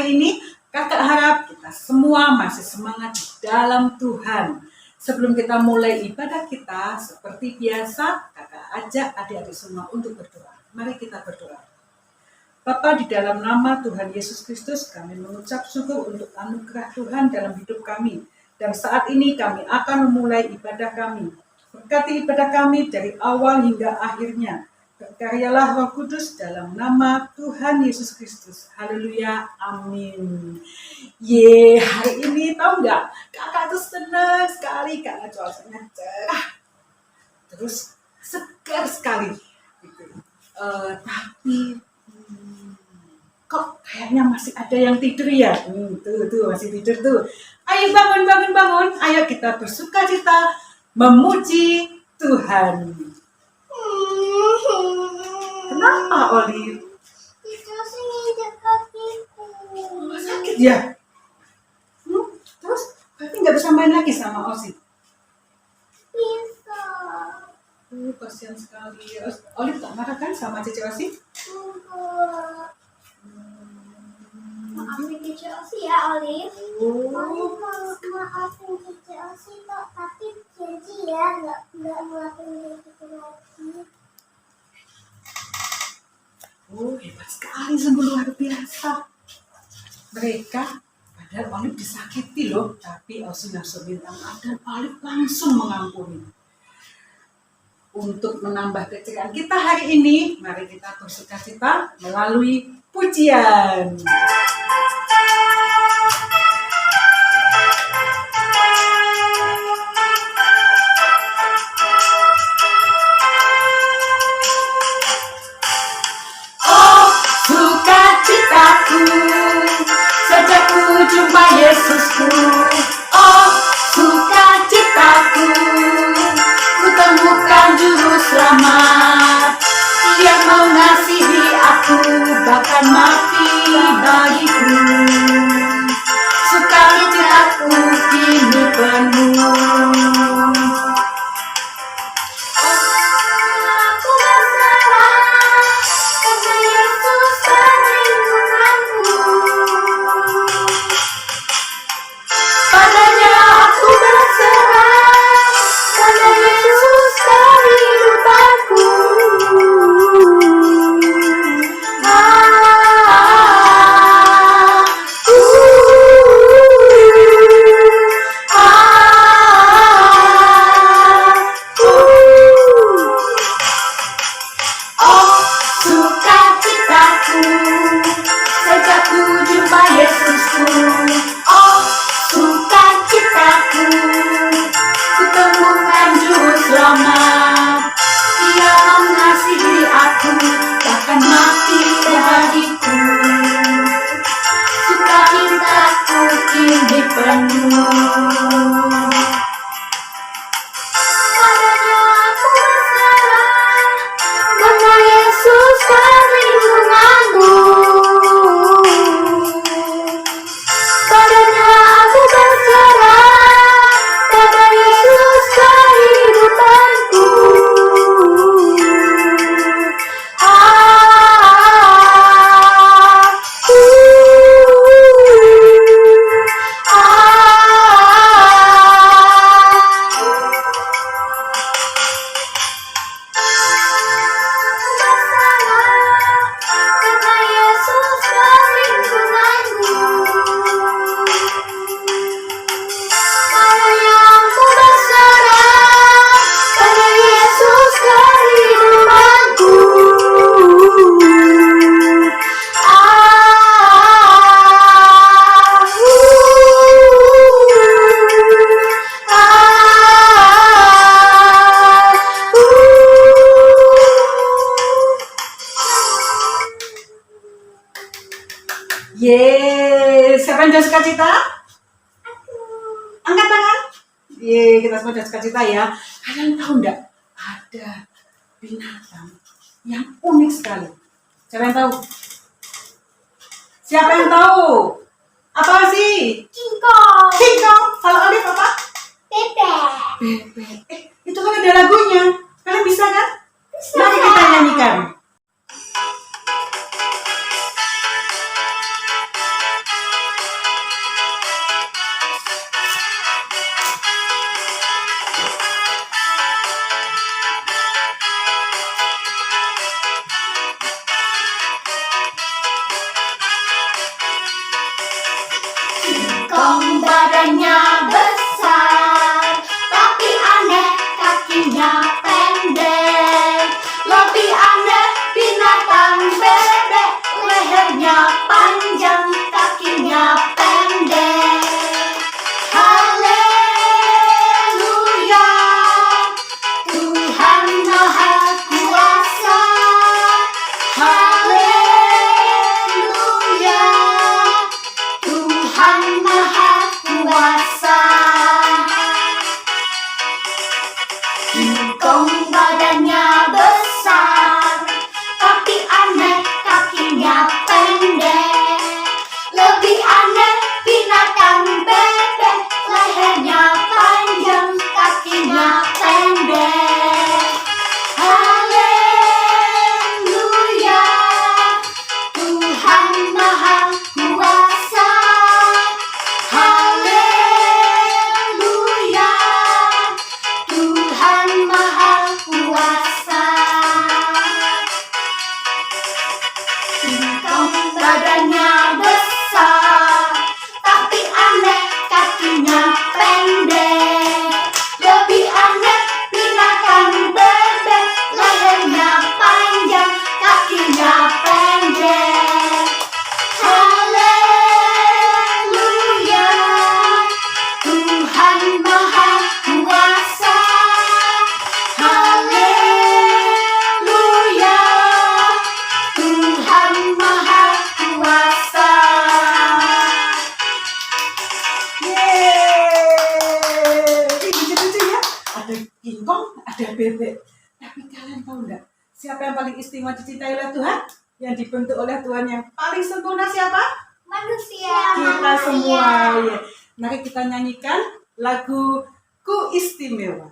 hari ini, kakak harap kita semua masih semangat di dalam Tuhan. Sebelum kita mulai ibadah kita, seperti biasa, kakak ajak adik-adik semua untuk berdoa. Mari kita berdoa. Bapa, di dalam nama Tuhan Yesus Kristus, kami mengucap syukur untuk anugerah Tuhan dalam hidup kami. Dan saat ini kami akan memulai ibadah kami. Berkati ibadah kami dari awal hingga akhirnya. Berkaryalah Roh Kudus dalam nama Tuhan Yesus Kristus. Haleluya, amin. Hari ini tahu nggak? Kakak tuh senang sekali karena cuacanya cerah. Terus segar sekali. Gitu. Tapi kok kayaknya masih ada yang tidur ya? Tuh masih tidur tuh. Ayo bangun. Ayo kita bersukacita memuji Tuhan. Kenapa, Olive? Dikasih nginjek kakiku. Sakit ya? Terus berarti nggak bisa main lagi sama Osi? Bisa. Kasihan sekali. Olive tak marah kan sama Cici Osi? Enggak. Maafin Cici Osi ya, Olive. Olive maafin Cici Osi kok, tapi janji ya nggak ngelakuin gitu lagi. Hebat sekali, sungguh luar biasa. Mereka, padahal Olive disakiti loh, tapi Osi langsung minta maaf dan Olive langsung mengampuni. Untuk menambah keceriaan kita hari ini, mari kita bersukacita melalui pujian. Sejak ku jumpa Yesusku, oh sukacitaku, ku temukan juru selamat yang mengasihi aku, bahkan mati bagiku. Sukacitaku kini penuh. Siapa yang sukacita? Angkat tangan. Kita semua sukacita ya. Kalian tahu enggak? Ada binatang yang unik sekali. Siapa yang tahu? Siapa yang tahu? Apa sih? Kingkong. Kingkong. Kalau Olive apa? Bebek. Itu kan ada lagunya. Kalian bisa kan? Bisa. Mari kita nyanyikan. yang paling istimewa dicintai oleh Tuhan, yang dibentuk oleh Tuhan yang paling sempurna siapa? Manusia. Kita semua. Ya. Mari kita nyanyikan lagu Ku Istimewa.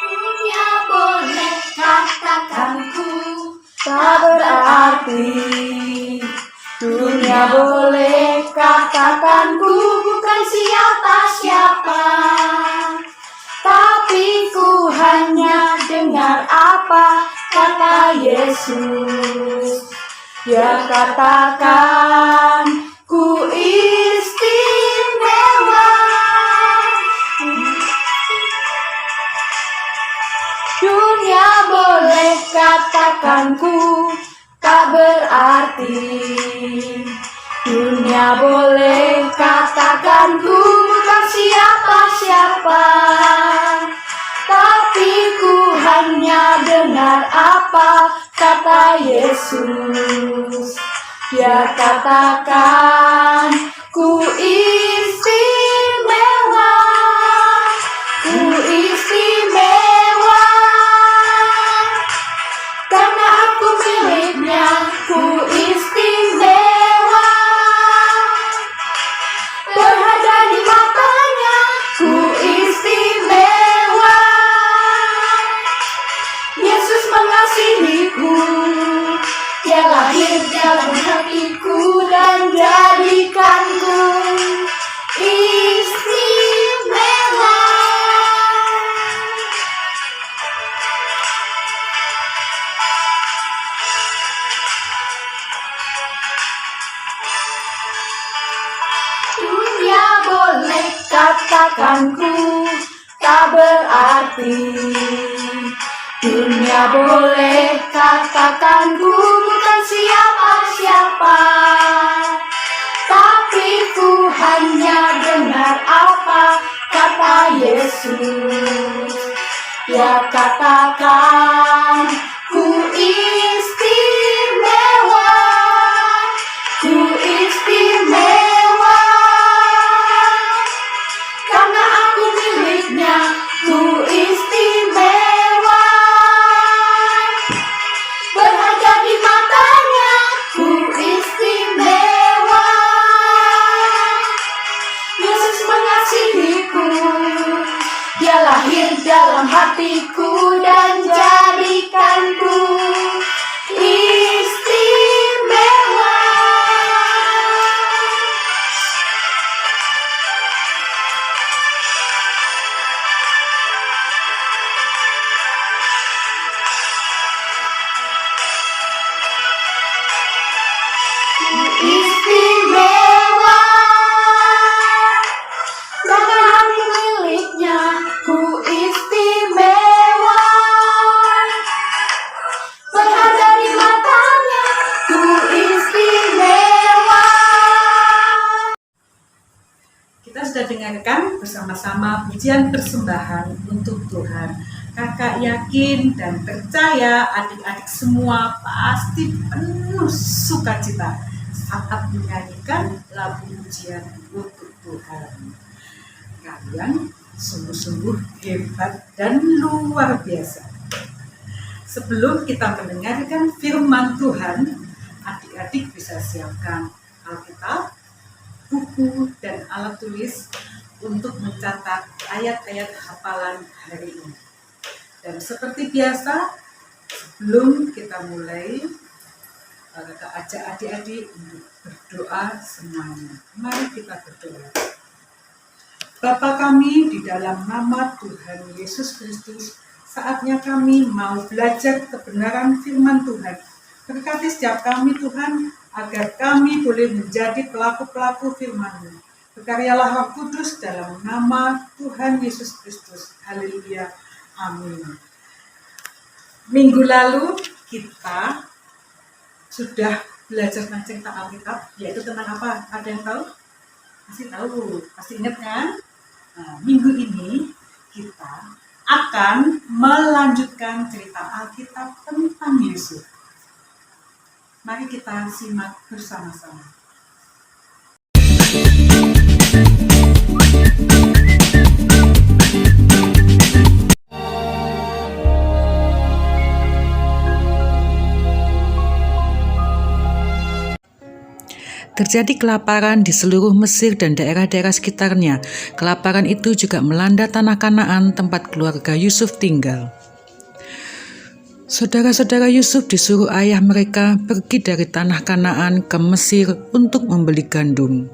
Dunia boleh katakan ku Tak berarti. Dunia boleh katakan ku bukan siapa-siapa, tapi ku hanya dengar apa kata Yesus. Dia katakan ku istimewa. Dunia boleh katakan ku tak berarti. Dunia boleh katakan ku bukan siapa-siapa, tapi ku hanya dengar apa kata Yesus. Dia katakan ku istimewa, ku istimewa. Karena aku miliknya, ku istimewa. Berharga di matanya, ku istimewa. Yesus mengasihiku, Dia lahir dalam hatiku dan jadikanku istimewa. Dunia boleh katakan ku tak berarti. Dunia boleh katakan ku bukan siapa-siapa, tapi ku hanya dengar apa kata Yesus. Dia katakan ku istimewa, ku istimewa. Karena aku miliknya, ku istimewa. Berharga di matanya, ku istimewa. Yesus mengasihiku, Dia lahir dalam hatiku dan jadikanku istimewa. Istimewa. Karena aku miliknya, ku istimewa. Berharga di matanya, ku istimewa. Kita sudah dengarkan bersama-sama pujian persembahan untuk Tuhan. Kakak yakin dan percaya adik-adik semua pasti penuh sukacita saat menyanyikan lagu pujian untuk Tuhan. Kalian sungguh-sungguh hebat dan luar biasa. Sebelum kita mendengarkan firman Tuhan, adik-adik bisa siapkan Alkitab, buku, dan alat tulis untuk mencatat ayat-ayat hafalan hari ini. Dan seperti biasa, sebelum kita mulai, kita ajak adik-adik untuk berdoa semuanya. Mari kita berdoa. Bapa kami, di dalam nama Tuhan Yesus Kristus, saatnya kami mau belajar kebenaran firman Tuhan. Berkati setiap kami Tuhan, agar kami boleh menjadi pelaku-pelaku firman-Mu. Berkaryalah Roh Kudus dalam nama Tuhan Yesus Kristus. Haleluya. Amin. Minggu lalu kita sudah belajar tentang Alkitab, yaitu tentang apa? Ada yang tahu? Pasti tahu, pasti ingat kan? Nah, minggu ini kita akan melanjutkan cerita Alkitab tentang Yusuf. Mari kita simak bersama-sama. Terjadi kelaparan di seluruh Mesir dan daerah-daerah sekitarnya. Kelaparan itu juga melanda tanah Kanaan tempat keluarga Yusuf tinggal. Saudara-saudara Yusuf disuruh ayah mereka pergi dari tanah Kanaan ke Mesir untuk membeli gandum.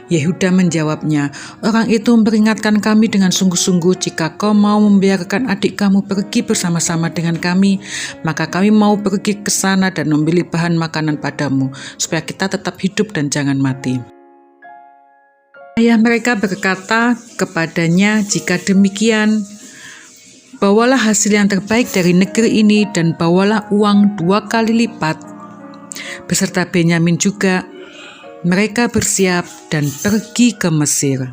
Yehuda menjawabnya, "Orang itu memperingatkan kami dengan sungguh-sungguh, jika kau mau membiarkan adik kamu pergi bersama-sama dengan kami, maka kami mau pergi ke sana dan membeli bahan makanan padamu, supaya kita tetap hidup dan jangan mati." Ayah mereka berkata kepadanya, "Jika demikian, bawalah hasil yang terbaik dari negeri ini dan bawalah uang 2 kali lipat." Beserta Benyamin juga, mereka bersiap dan pergi ke Mesir.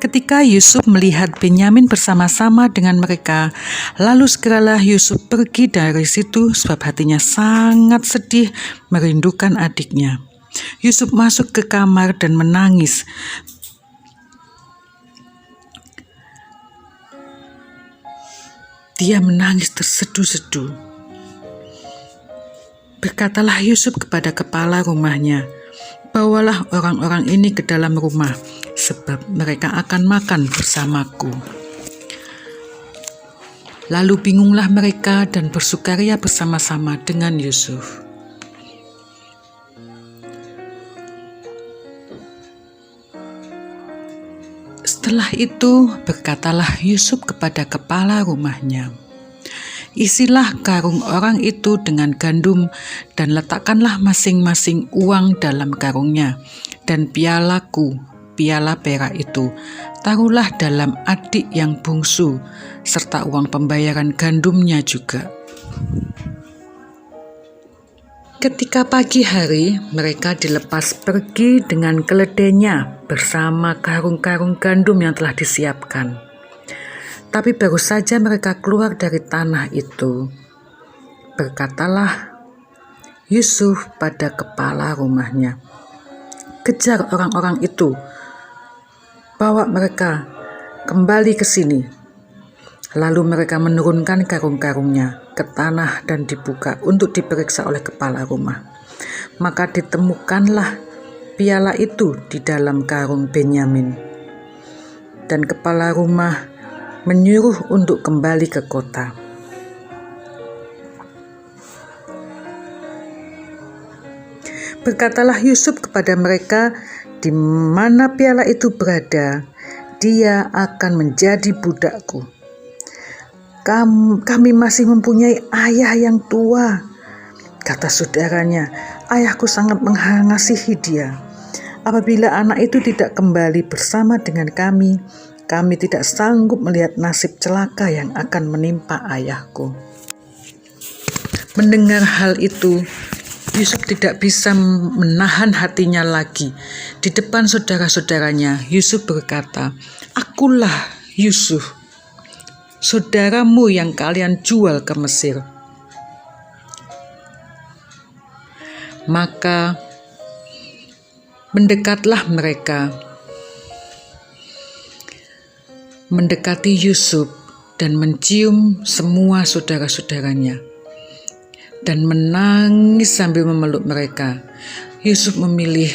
Ketika Yusuf melihat Benyamin bersama-sama dengan mereka, lalu segeralah Yusuf pergi dari situ sebab hatinya sangat sedih merindukan adiknya. Yusuf masuk ke kamar dan menangis. Dia menangis terseduh-seduh. Berkatalah Yusuf kepada kepala rumahnya, "Bawalah orang-orang ini ke dalam rumah, sebab mereka akan makan bersamaku." Lalu bingunglah mereka dan bersukaria bersama-sama dengan Yusuf. Setelah itu berkatalah Yusuf kepada kepala rumahnya, "Isilah karung orang itu dengan gandum dan letakkanlah masing-masing uang dalam karungnya, dan pialaku, piala perak itu, taruhlah dalam adik yang bungsu, serta uang pembayaran gandumnya juga." Ketika pagi hari, mereka dilepas pergi dengan keledainya bersama karung-karung gandum yang telah disiapkan. Tapi baru saja mereka keluar dari tanah itu, berkatalah Yusuf pada kepala rumahnya, "Kejar orang-orang itu, bawa mereka kembali ke sini." Lalu mereka menurunkan karung-karungnya ke tanah dan dibuka untuk diperiksa oleh kepala rumah. Maka ditemukanlah piala itu di dalam karung Benyamin. Dan kepala rumah menyuruh untuk kembali ke kota. Berkatalah Yusuf kepada mereka, "Di mana piala itu berada, dia akan menjadi budakku. Kami masih mempunyai ayah yang tua." Kata saudaranya, "Ayahku sangat mengasihi dia. Apabila anak itu tidak kembali bersama dengan kami tidak sanggup melihat nasib celaka yang akan menimpa ayahku." Mendengar hal itu, Yusuf tidak bisa menahan hatinya lagi. Di depan saudara-saudaranya, Yusuf berkata, "Akulah Yusuf, saudaramu yang kalian jual ke Mesir." Maka mendekatlah mereka, mendekati Yusuf dan mencium semua saudara-saudaranya dan menangis sambil memeluk mereka. Yusuf memilih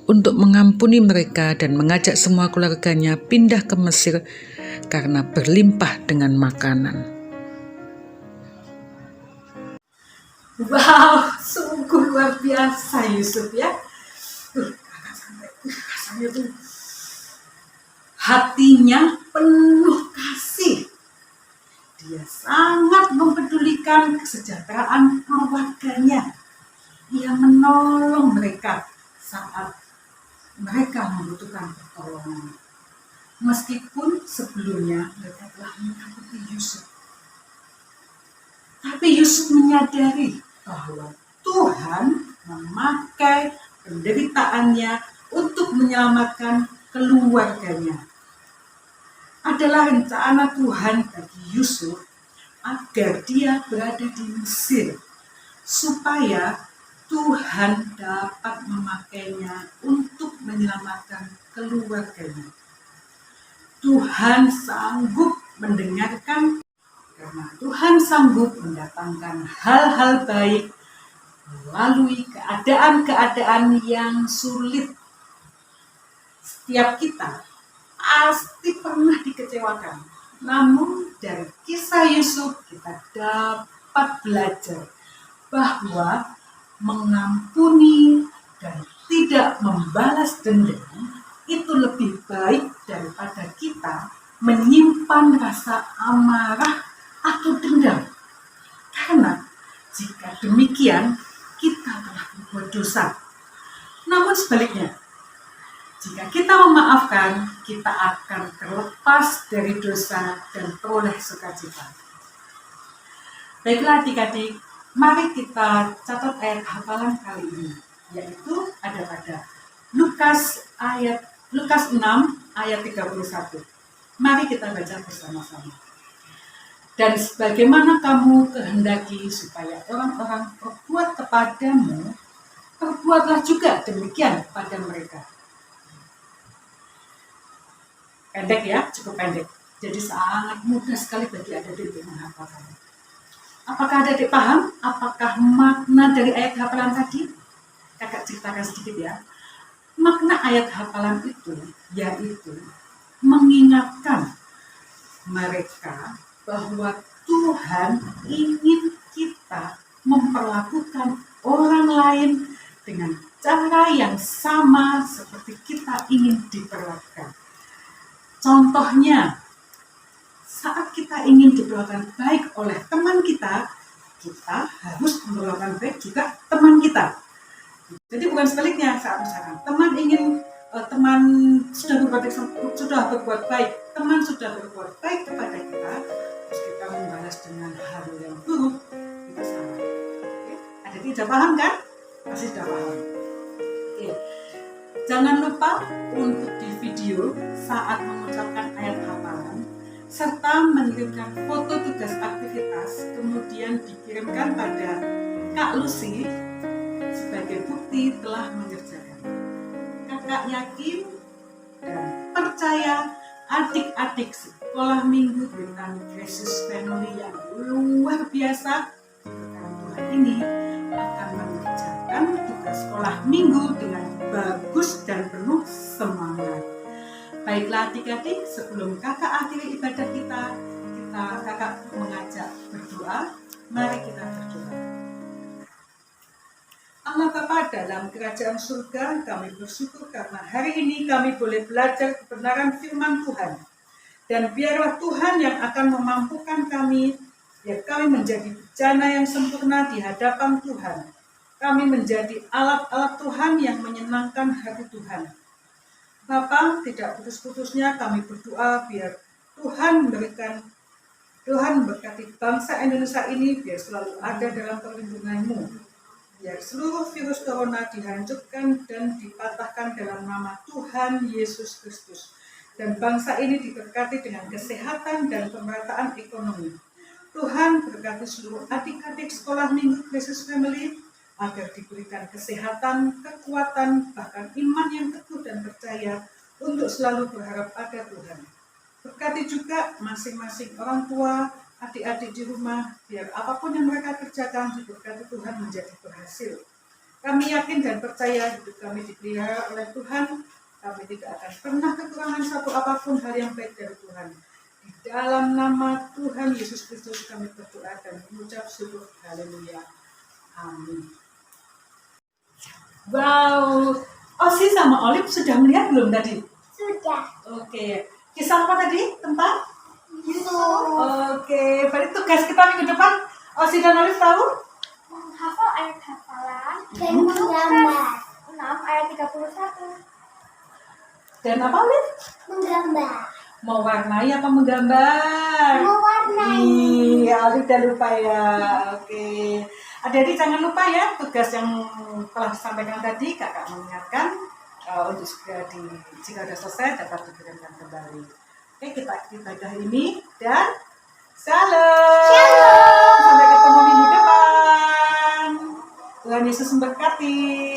untuk mengampuni mereka dan mengajak semua keluarganya pindah ke Mesir karena berlimpah dengan makanan. Wow, sungguh luar biasa Yusuf ya. Rasanya tuh hatinya penuh kasih. Dia sangat mempedulikan kesejahteraan keluarganya. Dia menolong mereka saat mereka membutuhkan pertolongan. Meskipun sebelumnya mereka telah menyakiti Yusuf. Tapi Yusuf menyadari bahwa Tuhan memakai penderitaannya untuk menyelamatkan keluarganya. Adalah rencana Tuhan bagi Yusuf agar dia berada di Mesir, supaya Tuhan dapat memakainya untuk menyelamatkan keluarganya. Tuhan sanggup mendengarkan, karena Tuhan sanggup mendatangkan hal-hal baik melalui keadaan-keadaan yang sulit. Setiap kita pasti pernah dikecewakan. Namun dari kisah Yusuf kita dapat belajar bahwa mengampuni dan tidak membalas dendam itu lebih baik daripada kita menyimpan rasa amarah atau dendam. Karena jika demikian kita telah berbuat dosa. Namun sebaliknya, jika kita memaafkan, kita akan terlepas dari dosa dan peroleh sukacita. Baiklah adik-adik, mari kita catat ayat hafalan kali ini, yaitu ada pada Lukas 6 ayat 31. Mari kita baca bersama-sama. Dan sebagaimana kamu kehendaki supaya orang-orang berbuat kepadamu, perbuatlah juga demikian pada mereka. Pendek ya, cukup pendek. Jadi sangat mudah sekali bagi adik-adik menghafalkan. Apakah adik-adik paham? Apakah makna dari ayat hafalan tadi? Kakak ceritakan sedikit ya. Makna ayat hafalan itu yaitu mengingatkan mereka bahwa Tuhan ingin kita memperlakukan orang lain dengan cara yang sama seperti kita ingin diperlakukan. Contohnya, saat kita ingin diperlakukan baik oleh teman kita harus memperlakukan baik juga teman kita. Jadi bukan sebaliknya, saat misalkan teman sudah berbuat baik, teman sudah berbuat baik kepada kita, terus kita membalas dengan hal yang buruk, itu salah. Oke? Ada tidak paham kan? Pasti sudah paham. Oke. Jangan lupa untuk di video saat mengucapkan ayat hafalan serta mengirimkan foto tugas aktivitas, kemudian dikirimkan pada Kak Lucy sebagai bukti telah mengerjakan. Kakak yakin dan percaya adik-adik sekolah minggu dengan Gracious Family yang luar biasa Tuhan ini akan mengerjakan tugas sekolah minggu dengan bagus dan penuh semangat. Baiklah adik-adik, sebelum kakak akhiri ibadah kita, kakak mengajak berdoa. Mari kita berdoa. Allah Bapa dalam kerajaan surga, kami bersyukur karena hari ini kami boleh belajar kebenaran firman Tuhan. Dan biarlah Tuhan yang akan memampukan kami, biar kami menjadi bejana yang sempurna di hadapan Tuhan. Kami menjadi alat-alat Tuhan yang menyenangkan hati Tuhan. Bapa, tidak putus-putusnya kami berdoa biar Tuhan memberkati bangsa Indonesia ini, biar selalu ada dalam perlindungan-Mu. Biar seluruh virus corona dihancurkan dan dipatahkan dalam nama Tuhan Yesus Kristus. Dan bangsa ini diberkati dengan kesehatan dan pemerataan ekonomi. Tuhan berkati seluruh adik-adik sekolah minggu Gracious Family, agar diberikan kesehatan, kekuatan, bahkan iman yang teguh dan percaya untuk selalu berharap pada Tuhan. Berkati juga masing-masing orang tua, adik-adik di rumah, biar apapun yang mereka kerjakan diberkati Tuhan menjadi berhasil. Kami yakin dan percaya hidup kami dipelihara oleh Tuhan. Kami tidak akan pernah kekurangan satu apapun hal yang baik dari Tuhan. Di dalam nama Tuhan Yesus Kristus kami berdoa dan mengucap syukur. Haleluya. Amin. Wow, Osi sama Olive sudah melihat belum tadi? Sudah. Oke, kisah apa tadi? Tempat? Yusuf. Oke, berarti tugas kita minggu depan Osi dan Olive tahu? Menghafal ayat hafalan Dan menggambar. 6 ayat 31. Dan apa Olive? Menggambar. Mewarnai apa menggambar? Mewarnai. Iya, Olive udah lupa ya. Oke. Adik-adik jangan lupa ya tugas yang telah disampaikan tadi, kakak mengingatkan untuk jika sudah selesai dapat dikirimkan kembali. Oke, kita akhiri ini dan shalom. Sampai ketemu minggu depan. Tuhan Yesus memberkati.